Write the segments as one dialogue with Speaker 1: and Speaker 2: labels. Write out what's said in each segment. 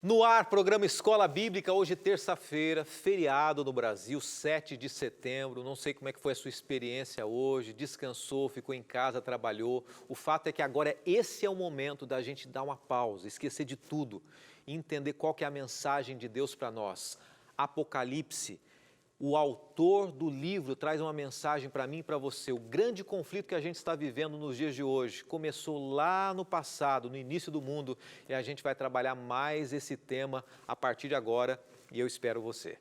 Speaker 1: No ar, programa Escola Bíblica, hoje terça-feira, feriado no Brasil, 7 de setembro. Não sei como é que foi a sua experiência hoje, descansou, ficou em casa, trabalhou. O fato é que agora esse é o momento da gente dar uma pausa, esquecer de tudo e entender qual que é a mensagem de Deus para nós. Apocalipse, o autor do livro traz uma mensagem para mim e para você. O grande conflito que a gente está vivendo nos dias de hoje começou lá no passado, no início do mundo, e a gente vai trabalhar mais esse tema a partir de agora, e eu espero você.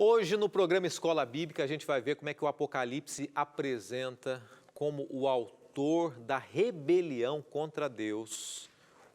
Speaker 1: Hoje, no programa Escola Bíblica, a gente vai ver como é que o Apocalipse apresenta como o autor da rebelião contra Deus,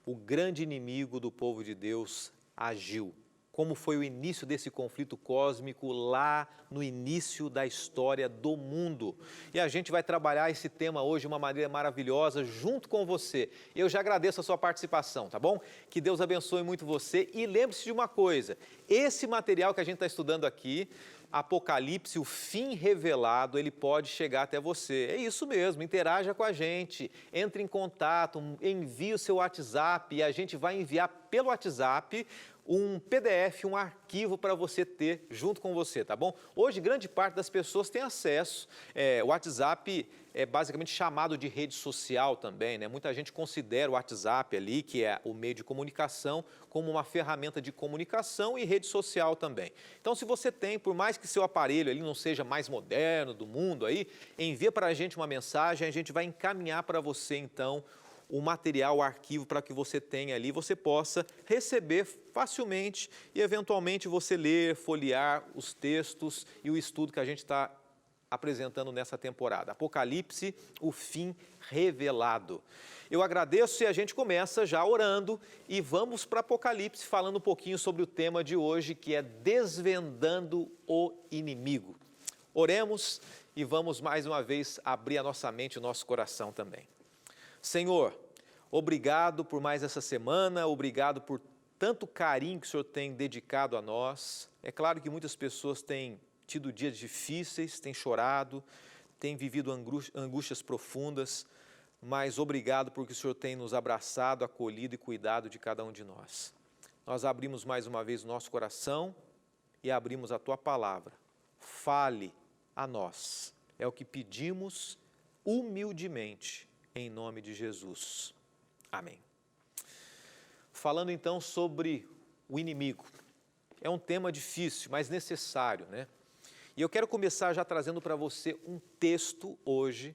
Speaker 1: o grande inimigo do povo de Deus, agiu. Como foi o início desse conflito cósmico lá no início da história do mundo. E a gente vai trabalhar esse tema hoje de uma maneira maravilhosa junto com você. Eu já agradeço a sua participação, tá bom? Que Deus abençoe muito você e lembre-se de uma coisa, esse material que a gente está estudando aqui, Apocalipse, o fim revelado, ele pode chegar até você. É isso mesmo, interaja com a gente, entre em contato, envie o seu WhatsApp e a gente vai enviar pelo WhatsApp um PDF, um arquivo para você ter junto com você, tá bom? Hoje, grande parte das pessoas tem acesso, o WhatsApp é basicamente chamado de rede social também, né? Muita gente considera o WhatsApp ali, que é o meio de comunicação, como uma ferramenta de comunicação e rede social também. Então, se você tem, por mais que seu aparelho ali não seja mais moderno do mundo aí, envia para a gente uma mensagem, a gente vai encaminhar para você, então, o material, o arquivo, para que você tenha ali, você possa receber facilmente e, eventualmente, você ler, folhear os textos e o estudo que a gente está apresentando nessa temporada. Apocalipse, o fim revelado. Eu agradeço e a gente começa já orando e vamos para Apocalipse falando um pouquinho sobre o tema de hoje, que é desvendando o inimigo. Oremos e vamos mais uma vez abrir a nossa mente e o nosso coração também. Senhor, obrigado por mais essa semana, obrigado por tanto carinho que o Senhor tem dedicado a nós. É claro que muitas pessoas têm tido dias difíceis, têm chorado, têm vivido angústias profundas, mas obrigado porque o Senhor tem nos abraçado, acolhido e cuidado de cada um de nós. Nós abrimos mais uma vez o nosso coração e abrimos a Tua palavra. Fale a nós. É o que pedimos humildemente, em nome de Jesus. Amém. Falando então sobre o inimigo. É um tema difícil, mas necessário, né? E eu quero começar já trazendo para você um texto hoje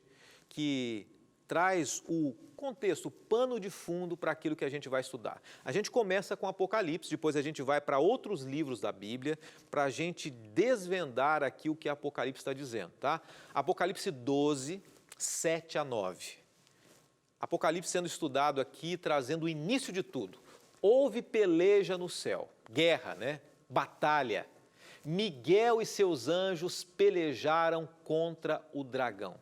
Speaker 1: que traz o contexto, o pano de fundo para aquilo que a gente vai estudar. A gente começa com Apocalipse, depois a gente vai para outros livros da Bíblia, para a gente desvendar aqui o que Apocalipse está dizendo, tá? Apocalipse 12, 7 a 9. Apocalipse sendo estudado aqui, trazendo o início de tudo. Houve peleja no céu, guerra, né? Batalha. Miguel e seus anjos pelejaram contra o dragão.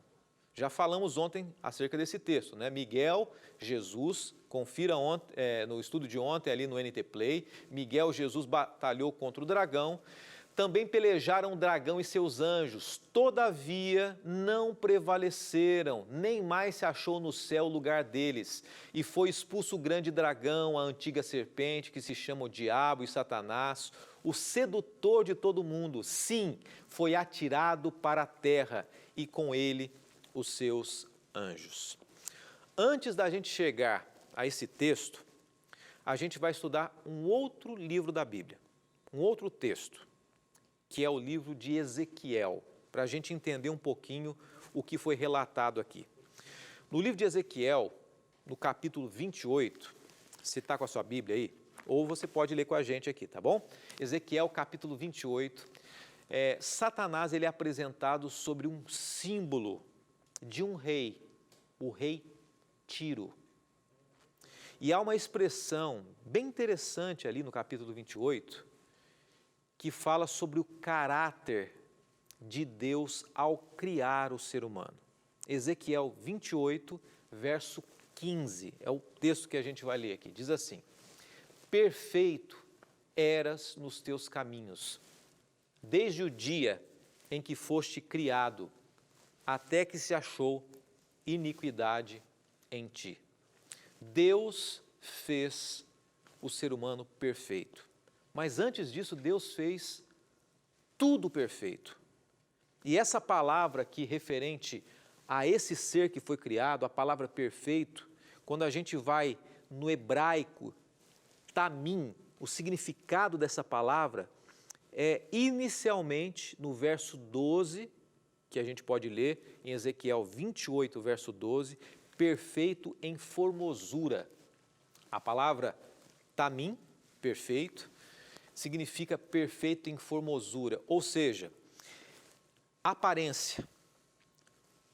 Speaker 1: Já falamos ontem acerca desse texto, né? Miguel, Jesus, confira ontem, no estudo de ontem ali no NT Play, Miguel, Jesus batalhou contra o dragão. Também pelejaram o dragão e seus anjos, todavia não prevaleceram, nem mais se achou no céu o lugar deles. E foi expulso o grande dragão, a antiga serpente, que se chama o Diabo e Satanás, o sedutor de todo mundo. Sim, foi atirado para a terra e com ele os seus anjos. Antes da gente chegar a esse texto, a gente vai estudar um outro livro da Bíblia, um outro texto, que é o livro de Ezequiel, para a gente entender um pouquinho o que foi relatado aqui. No livro de Ezequiel, no capítulo 28, você está com a sua Bíblia aí? Ou você pode ler com a gente aqui, tá bom? Ezequiel, capítulo 28, Satanás ele é apresentado sobre um símbolo de um rei, o rei Tiro. E há uma expressão bem interessante ali no capítulo 28, que fala sobre o caráter de Deus ao criar o ser humano. Ezequiel 28, verso 15, é o texto que a gente vai ler aqui. Diz assim: perfeito eras nos teus caminhos, desde o dia em que foste criado, até que se achou iniquidade em ti. Deus fez o ser humano perfeito, mas antes disso Deus fez tudo perfeito. E essa palavra aqui referente a esse ser que foi criado, a palavra perfeito, quando a gente vai no hebraico, tamim, o significado dessa palavra é inicialmente no verso 12, que a gente pode ler em Ezequiel 28, verso 12, perfeito em formosura. A palavra tamim, perfeito, significa perfeito em formosura, ou seja, aparência.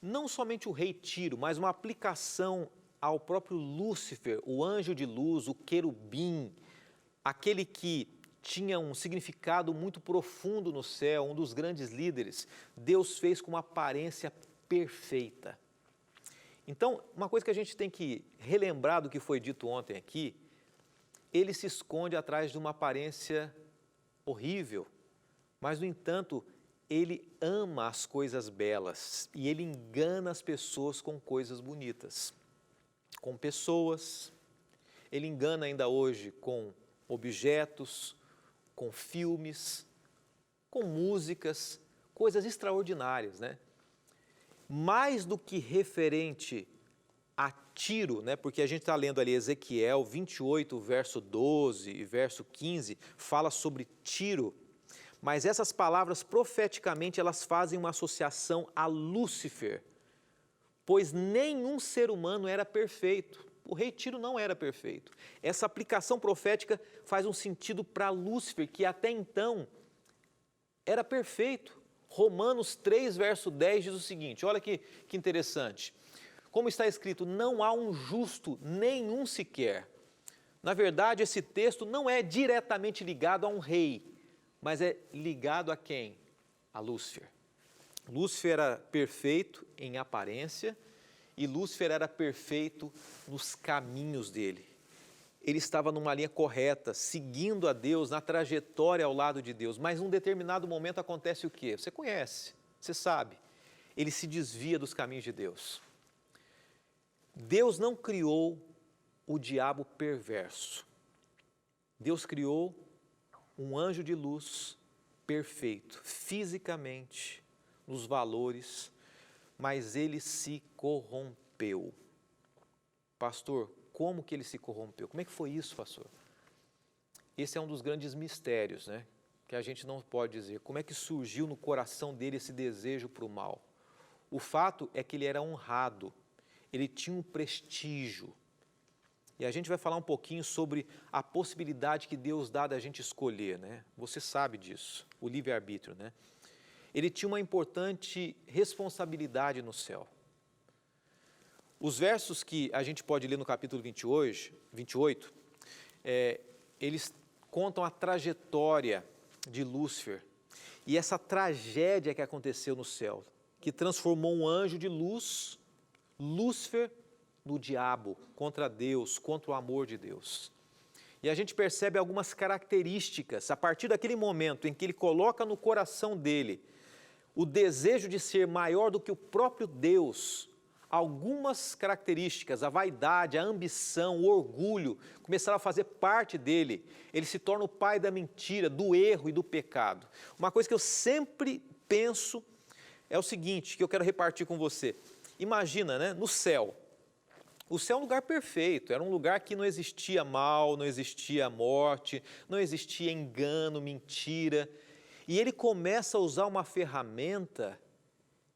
Speaker 1: Não somente o rei Tiro, mas uma aplicação ao próprio Lúcifer, o anjo de luz, o querubim, aquele que tinha um significado muito profundo no céu, um dos grandes líderes. Deus fez com uma aparência perfeita. Então, uma coisa que a gente tem que relembrar do que foi dito ontem aqui, ele se esconde atrás de uma aparência horrível, mas, no entanto, ele ama as coisas belas e ele engana as pessoas com coisas bonitas, com pessoas, ele engana ainda hoje com objetos, com filmes, com músicas, coisas extraordinárias, né? Mais do que referente a Tiro, né? Porque a gente está lendo ali Ezequiel 28, verso 12 e verso 15, fala sobre Tiro, mas essas palavras profeticamente elas fazem uma associação a Lúcifer, pois nenhum ser humano era perfeito. O rei Tiro não era perfeito. Essa aplicação profética faz um sentido para Lúcifer, que até então era perfeito. Romanos 3, verso 10 diz o seguinte, olha que interessante. Como está escrito, não há um justo, nenhum sequer. Na verdade, esse texto não é diretamente ligado a um rei, mas é ligado a quem? A Lúcifer. Lúcifer era perfeito em aparência e Lúcifer era perfeito nos caminhos dele. Ele estava numa linha correta, seguindo a Deus, na trajetória ao lado de Deus, mas num determinado momento acontece o quê? Você conhece, você sabe, ele se desvia dos caminhos de Deus. Deus não criou o diabo perverso. Deus criou um anjo de luz perfeito, fisicamente, nos valores, mas ele se corrompeu. Pastor, como que ele se corrompeu? Como é que foi isso, pastor? Esse é um dos grandes mistérios, né? Que a gente não pode dizer. Como é que surgiu no coração dele esse desejo para o mal? O fato é que ele era honrado, ele tinha um prestígio. E a gente vai falar um pouquinho sobre a possibilidade que Deus dá da gente escolher, né? Você sabe disso, o livre-arbítrio, né? Ele tinha uma importante responsabilidade no céu. Os versos que a gente pode ler no capítulo 28, eles contam a trajetória de Lúcifer e essa tragédia que aconteceu no céu, que transformou um anjo de luz, Lúcifer, no diabo, contra Deus, contra o amor de Deus. E a gente percebe algumas características, a partir daquele momento em que ele coloca no coração dele o desejo de ser maior do que o próprio Deus, algumas características, a vaidade, a ambição, o orgulho, começaram a fazer parte dele. Ele se torna o pai da mentira, do erro e do pecado. Uma coisa que eu sempre penso é o seguinte, que eu quero repartir com você. Imagina, né, no céu. O céu é um lugar perfeito, era um lugar que não existia mal, não existia morte, não existia engano, mentira. E ele começa a usar uma ferramenta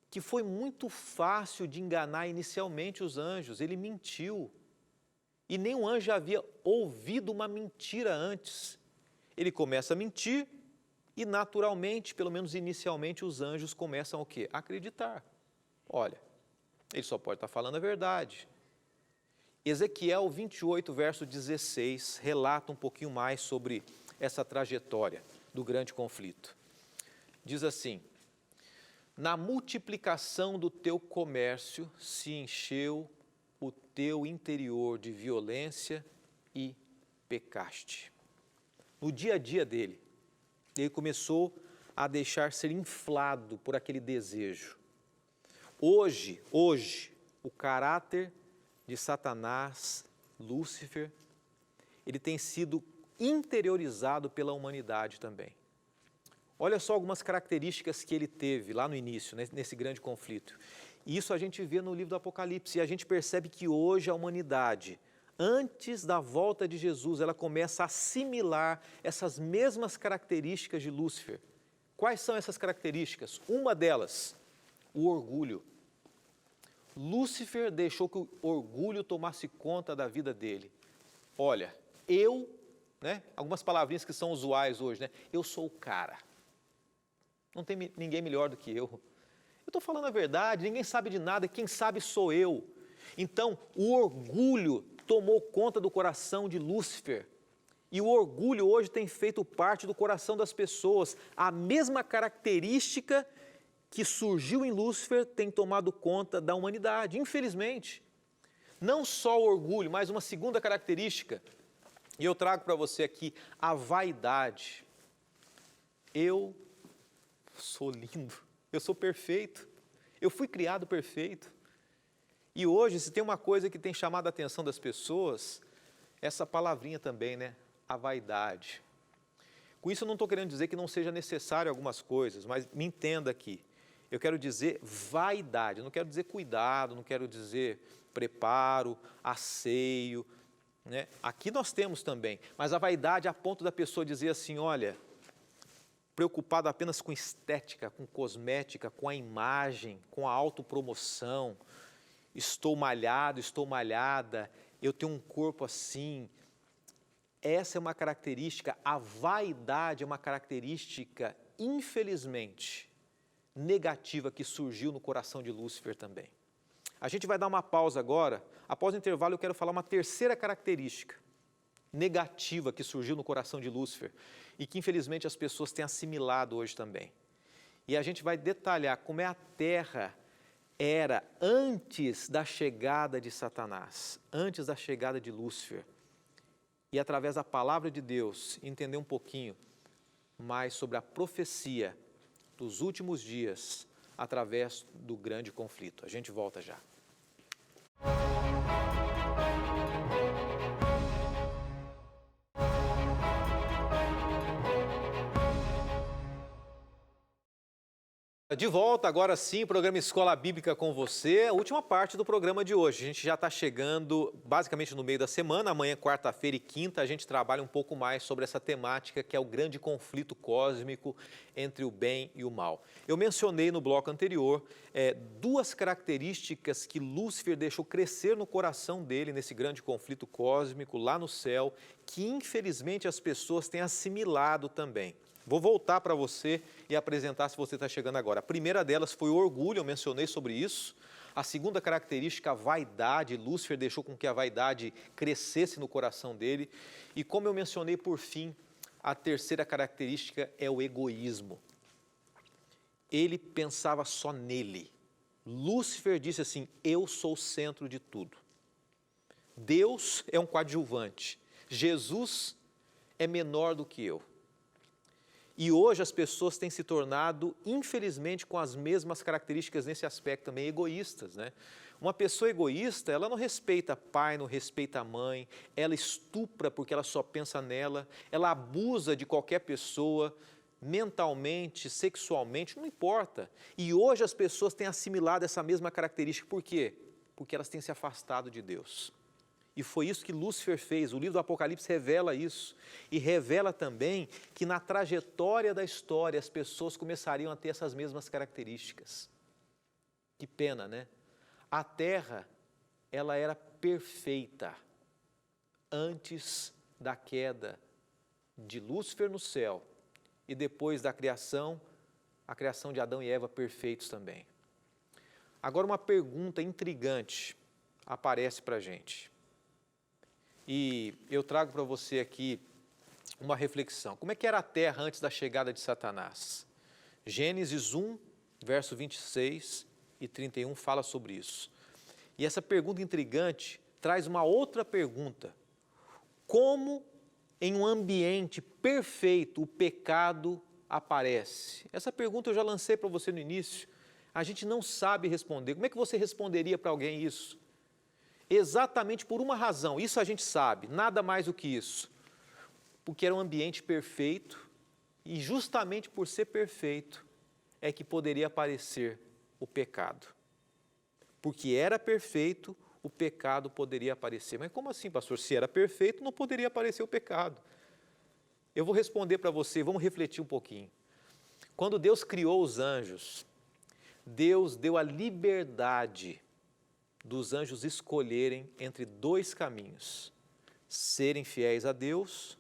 Speaker 1: que foi muito fácil de enganar inicialmente os anjos. Ele mentiu. E nenhum anjo havia ouvido uma mentira antes. Ele começa a mentir e naturalmente, pelo menos inicialmente, os anjos começam o quê? A acreditar. Olha, ele só pode estar falando a verdade. Ezequiel 28, verso 16, relata um pouquinho mais sobre essa trajetória do grande conflito. Diz assim: na multiplicação do teu comércio se encheu o teu interior de violência e pecaste. No dia a dia dele, ele começou a deixar ser inflado por aquele desejo. Hoje, o caráter de Satanás, Lúcifer, ele tem sido interiorizado pela humanidade também. Olha só algumas características que ele teve lá no início, nesse grande conflito. Isso a gente vê no livro do Apocalipse, e a gente percebe que hoje a humanidade, antes da volta de Jesus, ela começa a assimilar essas mesmas características de Lúcifer. Quais são essas características? Uma delas, o orgulho. Lúcifer deixou que o orgulho tomasse conta da vida dele. Olha, algumas palavrinhas que são usuais hoje, eu sou o cara. Não tem ninguém melhor do que eu. Eu estou falando a verdade, ninguém sabe de nada, quem sabe sou eu. Então, o orgulho tomou conta do coração de Lúcifer. E o orgulho hoje tem feito parte do coração das pessoas. A mesma característica que surgiu em Lúcifer tem tomado conta da humanidade, infelizmente. Não só o orgulho, mas uma segunda característica. E eu trago para você aqui a vaidade. Eu sou lindo, eu sou perfeito, eu fui criado perfeito. E hoje, se tem uma coisa que tem chamado a atenção das pessoas, essa palavrinha também, a vaidade. Com isso eu não estou querendo dizer que não seja necessário algumas coisas, mas me entenda aqui. Eu quero dizer vaidade, eu não quero dizer cuidado, não quero dizer preparo, asseio. Aqui nós temos também, mas a vaidade a ponto da pessoa dizer assim, olha, preocupado apenas com estética, com cosmética, com a imagem, com a autopromoção. Estou malhado, estou malhada, eu tenho um corpo assim. Essa é uma característica, a vaidade é uma característica, infelizmente, negativa que surgiu no coração de Lúcifer também. A gente vai dar uma pausa agora. Após o intervalo eu quero falar uma terceira característica negativa que surgiu no coração de Lúcifer e que infelizmente as pessoas têm assimilado hoje também. E a gente vai detalhar como a terra era antes da chegada de Satanás, antes da chegada de Lúcifer. E através da palavra de Deus, entender um pouquinho mais sobre a profecia dos últimos dias, através do grande conflito. A gente volta já. De volta, agora sim, programa Escola Bíblica com você, a última parte do programa de hoje. A gente já está chegando basicamente no meio da semana, amanhã, quarta-feira e quinta, a gente trabalha um pouco mais sobre essa temática que é o grande conflito cósmico entre o bem e o mal. Eu mencionei no bloco anterior duas características que Lúcifer deixou crescer no coração dele, nesse grande conflito cósmico lá no céu, que infelizmente as pessoas têm assimilado também. Vou voltar para você e apresentar se você está chegando agora. A primeira delas foi o orgulho, eu mencionei sobre isso. A segunda característica, a vaidade. Lúcifer deixou com que a vaidade crescesse no coração dele. E como eu mencionei por fim, a terceira característica é o egoísmo. Ele pensava só nele. Lúcifer disse assim, eu sou o centro de tudo. Deus é um coadjuvante. Jesus é menor do que eu. E hoje as pessoas têm se tornado, infelizmente, com as mesmas características nesse aspecto também, egoístas, Uma pessoa egoísta, ela não respeita pai, não respeita mãe, ela estupra porque ela só pensa nela, ela abusa de qualquer pessoa, mentalmente, sexualmente, não importa. E hoje as pessoas têm assimilado essa mesma característica, por quê? Porque elas têm se afastado de Deus. E foi isso que Lúcifer fez, o livro do Apocalipse revela isso. E revela também que na trajetória da história as pessoas começariam a ter essas mesmas características. Que pena, A terra, ela era perfeita antes da queda de Lúcifer no céu e depois da criação, a criação de Adão e Eva perfeitos também. Agora uma pergunta intrigante aparece para a gente. e eu trago para você aqui uma reflexão. Como é que era a terra antes da chegada de Satanás? Gênesis 1, verso 26 e 31 fala sobre isso. E essa pergunta intrigante traz uma outra pergunta. Como em um ambiente perfeito o pecado aparece? Essa pergunta eu já lancei para você no início. A gente não sabe responder. Como é que você responderia para alguém isso? Exatamente por uma razão, isso a gente sabe, nada mais do que isso. Porque era um ambiente perfeito e justamente por ser perfeito é que poderia aparecer o pecado. Porque era perfeito, o pecado poderia aparecer. Mas como assim, pastor? Se era perfeito, não poderia aparecer o pecado. Eu vou responder para você, vamos refletir um pouquinho. Quando Deus criou os anjos, Deus deu a liberdade dos anjos escolherem entre dois caminhos: serem fiéis a Deus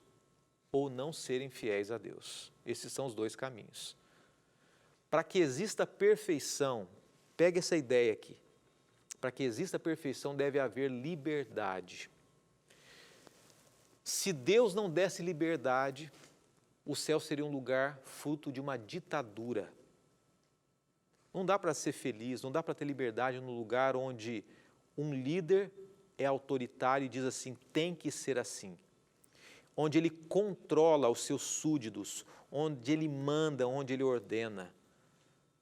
Speaker 1: ou não serem fiéis a Deus. Esses são os dois caminhos. Para que exista perfeição, pegue essa ideia aqui, para que exista perfeição deve haver liberdade. Se Deus não desse liberdade, o céu seria um lugar fruto de uma ditadura. Não dá para ser feliz, não dá para ter liberdade num lugar onde um líder é autoritário e diz assim, tem que ser assim. Onde ele controla os seus súditos, onde ele manda, onde ele ordena.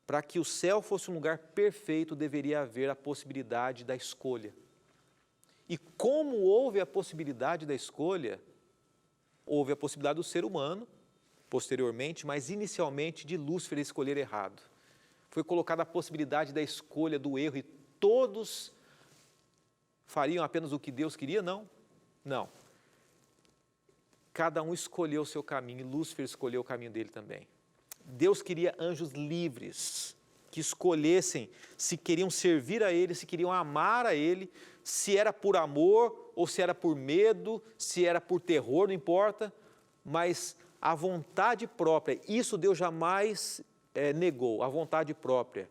Speaker 1: Para que o céu fosse um lugar perfeito, deveria haver a possibilidade da escolha. E como houve a possibilidade da escolha, houve a possibilidade do ser humano, posteriormente, mas inicialmente de Lúcifer escolher errado. Foi colocada a possibilidade da escolha do erro e todos fariam apenas o que Deus queria? Não. Não. Cada um escolheu o seu caminho e Lúcifer escolheu o caminho dele também. Deus queria anjos livres, que escolhessem se queriam servir a Ele, se queriam amar a Ele, se era por amor ou se era por medo, se era por terror, não importa, mas a vontade própria, isso Deus jamais negou, a vontade própria,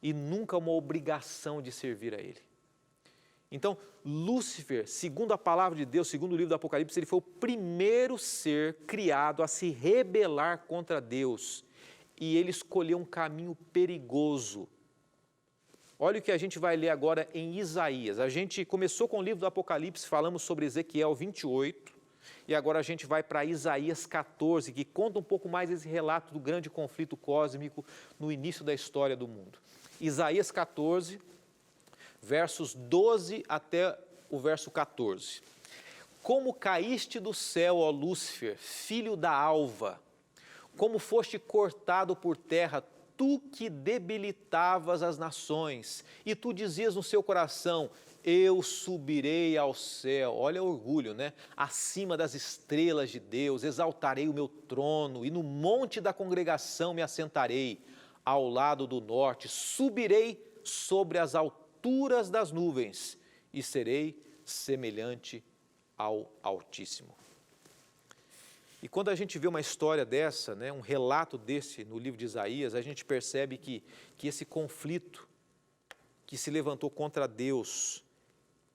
Speaker 1: e nunca uma obrigação de servir a Ele. Então, Lúcifer, segundo a palavra de Deus, segundo o livro do Apocalipse, ele foi o primeiro ser criado a se rebelar contra Deus. E ele escolheu um caminho perigoso. Olha o que a gente vai ler agora em Isaías. A gente começou com o livro do Apocalipse, falamos sobre Ezequiel 28, e agora a gente vai para Isaías 14, que conta um pouco mais esse relato do grande conflito cósmico no início da história do mundo. Isaías 14, versos 12 até o verso 14. Como caíste do céu, ó Lúcifer, filho da alva, como foste cortado por terra, tu que debilitavas as nações, e tu dizias no seu coração, eu subirei ao céu, olha o orgulho, né? Acima das estrelas de Deus, exaltarei o meu trono, e no monte da congregação me assentarei, ao lado do norte, subirei sobre as alturas das nuvens, e serei semelhante ao Altíssimo. E quando a gente vê uma história dessa, né, um relato desse no livro de Isaías, a gente percebe que esse conflito que se levantou contra Deus,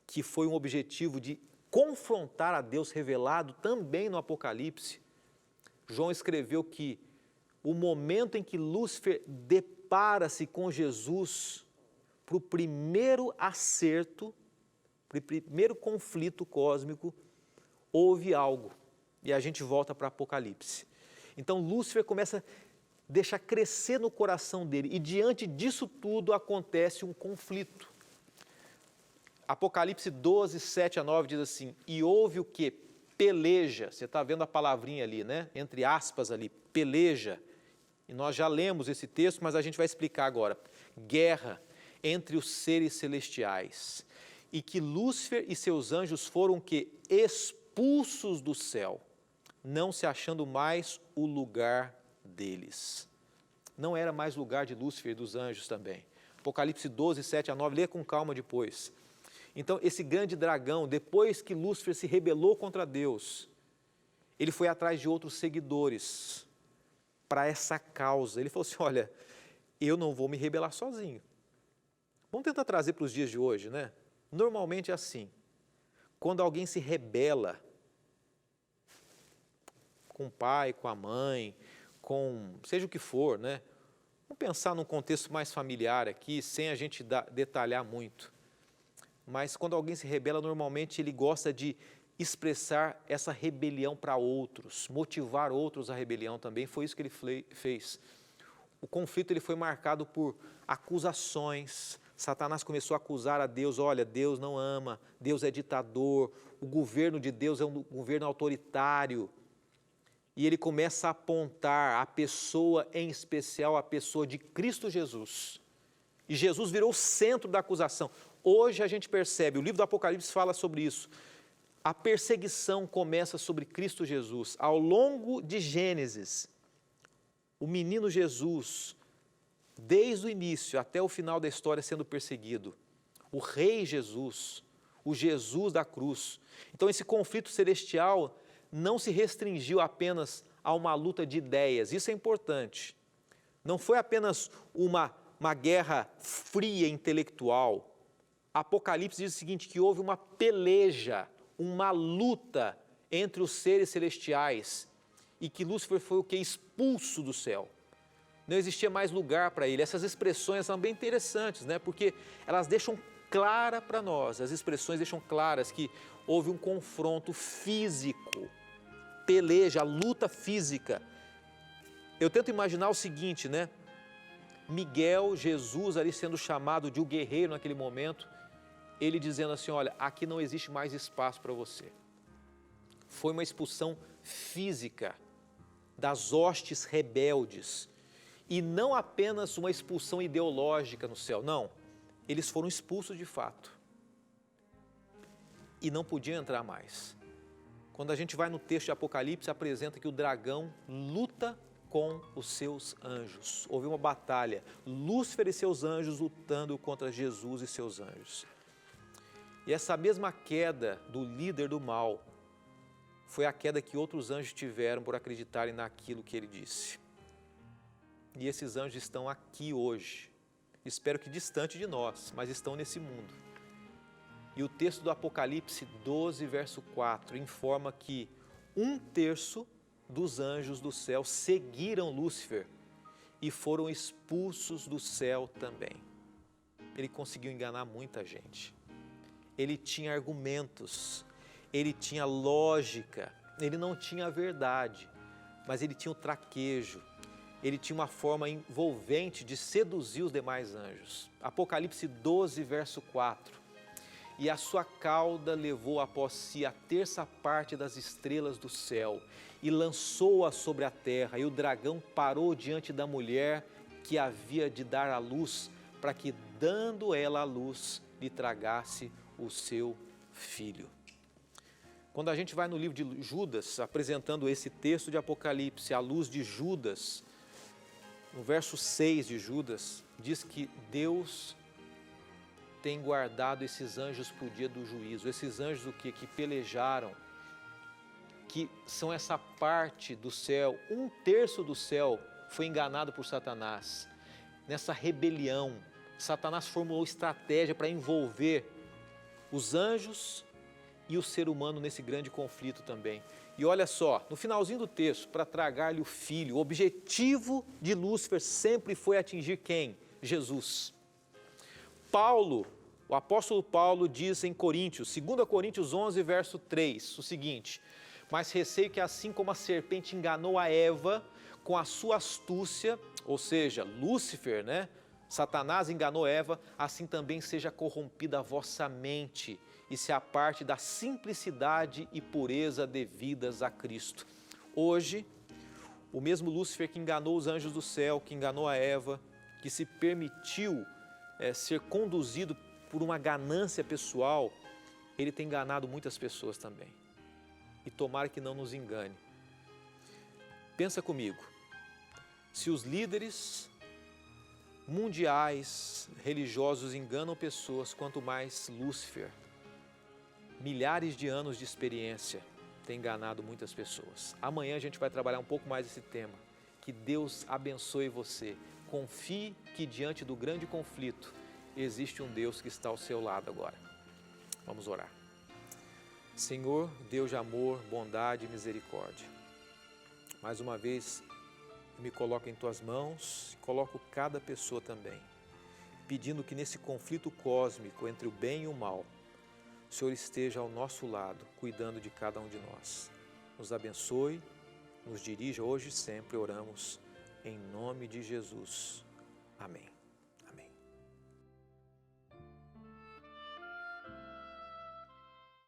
Speaker 1: que foi um objetivo de confrontar a Deus revelado também no Apocalipse, João escreveu que o momento em que Lúcifer depara-se com Jesus para o primeiro acerto, para o primeiro conflito cósmico, houve algo. E a gente volta para Apocalipse. Então Lúcifer começa a deixar crescer no coração dele. E diante disso tudo acontece um conflito. Apocalipse 12, 7 a 9 diz assim, e houve o quê? Peleja. Você está vendo a palavrinha ali, né? Entre aspas ali, peleja. E nós já lemos esse texto, mas a gente vai explicar agora. Guerra entre os seres celestiais. E que Lúcifer e seus anjos foram o quê? Expulsos do céu, não se achando mais o lugar deles. Não era mais lugar de Lúcifer e dos anjos também. Apocalipse 12, 7 a 9, lê com calma depois. Então, esse grande dragão, depois que Lúcifer se rebelou contra Deus, ele foi atrás de outros seguidores para essa causa. Ele falou assim, olha, eu não vou me rebelar sozinho. Vamos tentar trazer para os dias de hoje, né? Normalmente é assim. quando alguém se rebela com o pai, com a mãe, com seja o que for, né? Vamos pensar num contexto mais familiar aqui, sem a gente detalhar muito. Mas quando alguém se rebela, normalmente ele gosta de expressar essa rebelião para outros, motivar outros à rebelião também. Foi isso que ele fez. O conflito ele foi marcado por acusações. Satanás começou a acusar a Deus, olha, Deus não ama, Deus é ditador, o governo de Deus é um governo autoritário. E ele começa a apontar a pessoa, em especial a pessoa de Cristo Jesus. E Jesus virou o centro da acusação. Hoje a gente percebe, o livro do Apocalipse fala sobre isso. A perseguição começa sobre Cristo Jesus. Ao longo de Gênesis, o menino Jesus, desde o início até o final da história sendo perseguido. O rei Jesus, o Jesus da cruz. Então esse conflito celestial não se restringiu apenas a uma luta de ideias, isso é importante. Não foi apenas uma guerra fria intelectual. Apocalipse diz o seguinte, que houve uma peleja, uma luta entre os seres celestiais e que Lúcifer foi o que? Expulso do céu. Não existia mais lugar para ele. Essas expressões são bem interessantes, né? Porque elas deixam clara para nós, as expressões deixam claras que houve um confronto físico, peleja, luta física. Eu tento imaginar o seguinte, né? Miguel, Jesus ali sendo chamado de o guerreiro naquele momento, ele dizendo assim, olha, aqui não existe mais espaço para você. Foi uma expulsão física das hostes rebeldes e não apenas uma expulsão ideológica no céu, não, eles foram expulsos de fato e não podiam entrar mais. Quando a gente vai no texto de Apocalipse, apresenta que o dragão luta com os seus anjos. Houve uma batalha, Lúcifer e seus anjos lutando contra Jesus e seus anjos. E essa mesma queda do líder do mal foi a queda que outros anjos tiveram por acreditarem naquilo que ele disse. E esses anjos estão aqui hoje, espero que distante de nós, mas estão nesse mundo. E o texto do Apocalipse 12, verso 4, informa que 1/3 dos anjos do céu seguiram Lúcifer e foram expulsos do céu também. Ele conseguiu enganar muita gente. Ele tinha argumentos, ele tinha lógica, ele não tinha a verdade, mas ele tinha o traquejo, ele tinha uma forma envolvente de seduzir os demais anjos. Apocalipse 12, verso 4. E a sua cauda levou após si a 1/3 das estrelas do céu e lançou-a sobre a terra, e o dragão parou diante da mulher que havia de dar à luz, para que, dando ela à luz, lhe tragasse o seu filho. Quando a gente vai no livro de Judas, apresentando esse texto de Apocalipse, à luz de Judas, no verso 6 de Judas, diz que Deus tem guardado esses anjos para o dia do juízo. Esses anjos o quê? Que pelejaram, que são essa parte do céu, 1/3 do céu foi enganado por Satanás. Nessa rebelião, Satanás formulou estratégia para envolver os anjos e o ser humano nesse grande conflito também. E olha só, no finalzinho do texto, para tragar-lhe o filho, o objetivo de Lúcifer sempre foi atingir quem? Jesus. Paulo, o apóstolo Paulo diz em Coríntios, 2 Coríntios 11, verso 3, o seguinte: mas receio que assim como a serpente enganou a Eva com a sua astúcia, ou seja, Lúcifer, né? Satanás enganou Eva, assim também seja corrompida a vossa mente e se aparte da simplicidade e pureza devidas a Cristo. Hoje, o mesmo Lúcifer que enganou os anjos do céu, que enganou a Eva, que se permitiu ser conduzido por uma ganância pessoal, ele tem enganado muitas pessoas também. E tomara que não nos engane. Pensa comigo, se os líderes mundiais religiosos enganam pessoas, quanto mais Lúcifer, milhares de anos de experiência, tem enganado muitas pessoas. Amanhã a gente vai trabalhar um pouco mais esse tema. Que Deus abençoe você. Confie que diante do grande conflito existe um Deus que está ao seu lado agora. Vamos orar. Senhor, Deus de amor, bondade e misericórdia, mais uma vez eu me coloco em Tuas mãos, coloco cada pessoa também, pedindo que nesse conflito cósmico entre o bem e o mal, o Senhor esteja ao nosso lado, cuidando de cada um de nós. Nos abençoe, nos dirija hoje e sempre, oramos em nome de Jesus. Amém.